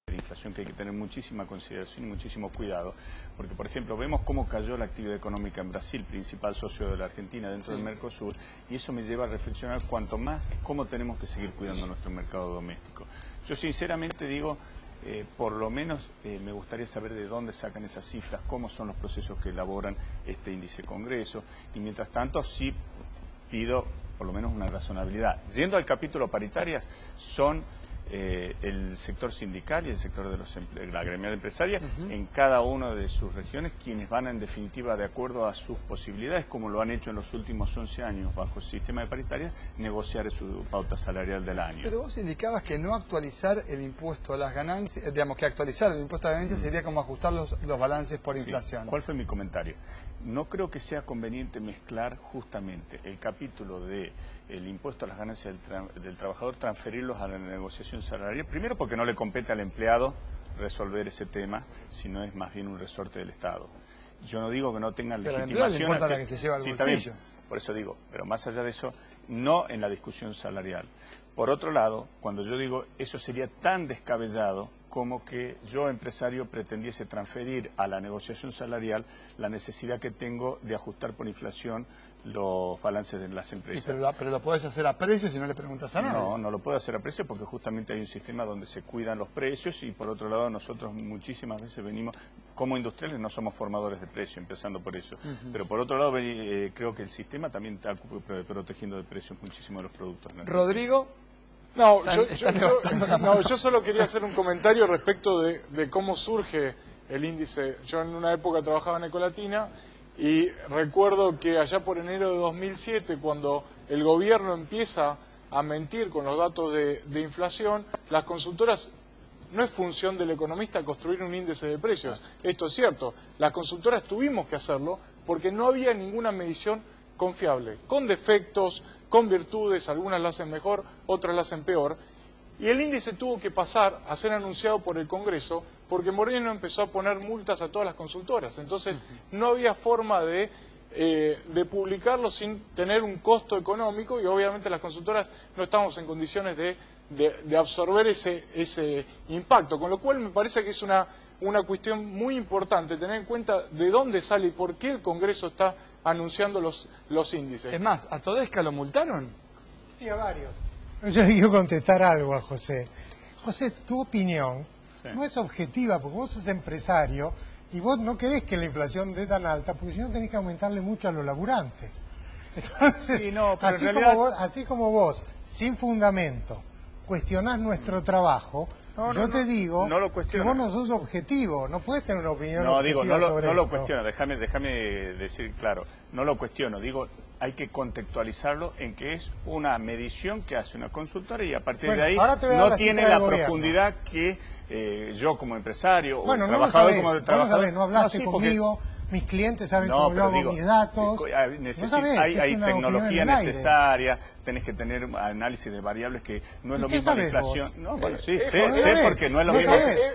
de inflación que hay que tener muchísima consideración y muchísimo cuidado, porque por ejemplo vemos cómo cayó la actividad económica en Brasil, principal socio de la Argentina dentro del Mercosur, y eso me lleva a reflexionar cuanto más cómo tenemos que seguir cuidando nuestro mercado doméstico. Yo sinceramente digo, por lo menos me gustaría saber de dónde sacan esas cifras, cómo son los procesos que elaboran este índice Congreso, y mientras tanto sí pido por lo menos una razonabilidad. Yendo al capítulo paritarias, son el sector sindical y el sector de la gremial empresaria en cada una de sus regiones quienes van en definitiva de acuerdo a sus posibilidades, como lo han hecho en los últimos 11 años bajo el sistema de paritarias, negociar su pauta salarial del año. Pero vos indicabas que no actualizar el impuesto a las ganancias, digamos que actualizar el impuesto a las ganancias sería como ajustar los balances por inflación. Sí. ¿Cuál fue mi comentario? No creo que sea conveniente mezclar justamente el capítulo de el impuesto a las ganancias del trabajador, transferirlos a la negociación salarial, primero porque no le compete al empleado resolver ese tema, sino es más bien un resorte del Estado. Yo no digo que no tengan legitimación. Pero la que se lleva al bolsillo. Por eso digo, pero más allá de eso, no en la discusión salarial. Por otro lado, cuando yo digo eso sería tan descabellado como que yo, empresario, pretendiese transferir a la negociación salarial la necesidad que tengo de ajustar por inflación los balances de las empresas. Pero lo podés hacer a precio si no le preguntas a nadie. No, no lo puedo hacer a precio porque justamente hay un sistema donde se cuidan los precios y por otro lado nosotros muchísimas veces venimos, como industriales no somos formadores de precios, empezando por eso. Pero por otro lado creo que el sistema también está protegiendo de precios muchísimo de los productos. Rodrigo. No, yo solo quería hacer un comentario respecto de cómo surge el índice. Yo en una época trabajaba en Ecolatina y recuerdo que allá por enero de 2007, cuando el gobierno empieza a mentir con los datos de inflación, las consultoras, no es función del economista construir un índice de precios, esto es cierto, las consultoras tuvimos que hacerlo porque no había ninguna medición confiable, con defectos, con virtudes, algunas la hacen mejor, otras la hacen peor, y el índice tuvo que pasar a ser anunciado por el Congreso porque Moreno empezó a poner multas a todas las consultoras, entonces no había forma de publicarlo sin tener un costo económico y obviamente las consultoras no estamos en condiciones de absorber ese impacto, con lo cual me parece que es una cuestión muy importante tener en cuenta de dónde sale y por qué el Congreso está anunciando los índices. Es más, ¿a Todesca lo multaron? Sí, a varios. Yo le quiero contestar algo a José. José, tu opinión no es objetiva, porque vos sos empresario y vos no querés que la inflación dé tan alta, porque si no tenés que aumentarle mucho a los laburantes. Entonces, sí, no, pero así como vos, sin fundamento, cuestionás nuestro trabajo, yo te digo que vos no sos objetivo, no puedes tener una opinión objetiva sobre no lo esto. cuestiono, déjame decir claro, no lo cuestiono, digo, hay que contextualizarlo en que es una medición que hace una consultora y a partir de ahí no tiene la profundidad que yo como empresario o trabajador como trabajador. No hablaste conmigo. Mis clientes saben cómo yo hago mis datos. Hay tecnología necesaria, tenés que tener análisis de variables que no es lo mismo la inflación. No, bueno, sí, sé porque no es lo mismo.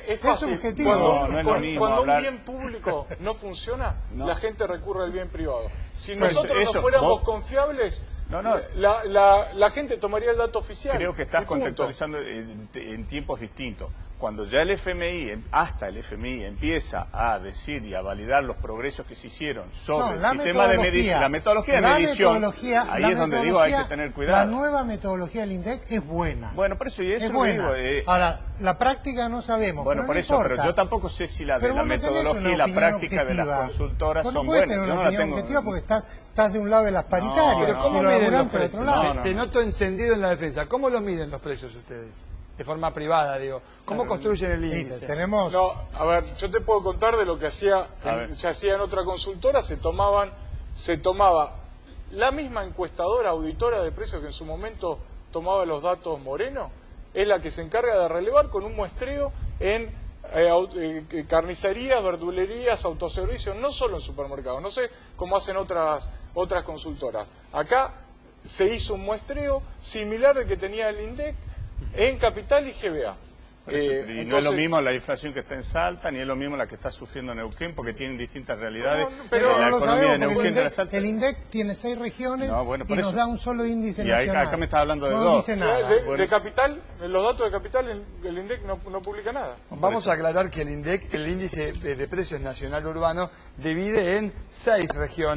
Es fácil. Cuando un bien público no funciona, la gente recurre al bien privado. Si nosotros no fuéramos confiables, la gente tomaría el dato oficial. Creo que estás contextualizando en tiempos distintos. Cuando ya el FMI, hasta el FMI, empieza a decir y a validar los progresos que se hicieron sobre el sistema de medición, la metodología de medición, ahí es donde digo hay que tener cuidado. La nueva metodología del INDEC es buena. Bueno, por eso, y eso lo digo. Ahora, la práctica no sabemos. Bueno, por eso, pero yo tampoco sé si la de la metodología y la práctica de las consultoras son buenas. Yo no la tengo objetiva porque estás de un lado de las paritarias, pero ¿cómo miden los precios? Te noto encendido en la defensa. ¿Cómo lo miden los precios ustedes? De forma privada, digo. ¿Cómo construyen el índice? No, a ver, yo te puedo contar de lo que se hacía en otra consultora. Se tomaba la misma encuestadora auditora de precios que en su momento tomaba los datos Moreno, es la que se encarga de relevar con un muestreo en carnicerías, verdulerías, autoservicios, no solo en supermercados. No sé cómo hacen otras consultoras. Acá se hizo un muestreo similar al que tenía el INDEC en Capital y GBA. Y Entonces, no es lo mismo la inflación que está en Salta, ni es lo mismo la que está sufriendo Neuquén, porque tienen distintas realidades. pero la no lo economía de sabemos, Neuquén de la Salta. el INDEC tiene 6 regiones y por nos eso. da un solo índice Y nacional. acá me estás hablando de no dos. Dice nada. de Capital, los datos de Capital, el INDEC no publica nada. Vamos a aclarar que el INDEC, el índice de precios nacional urbano, divide en 6 regiones.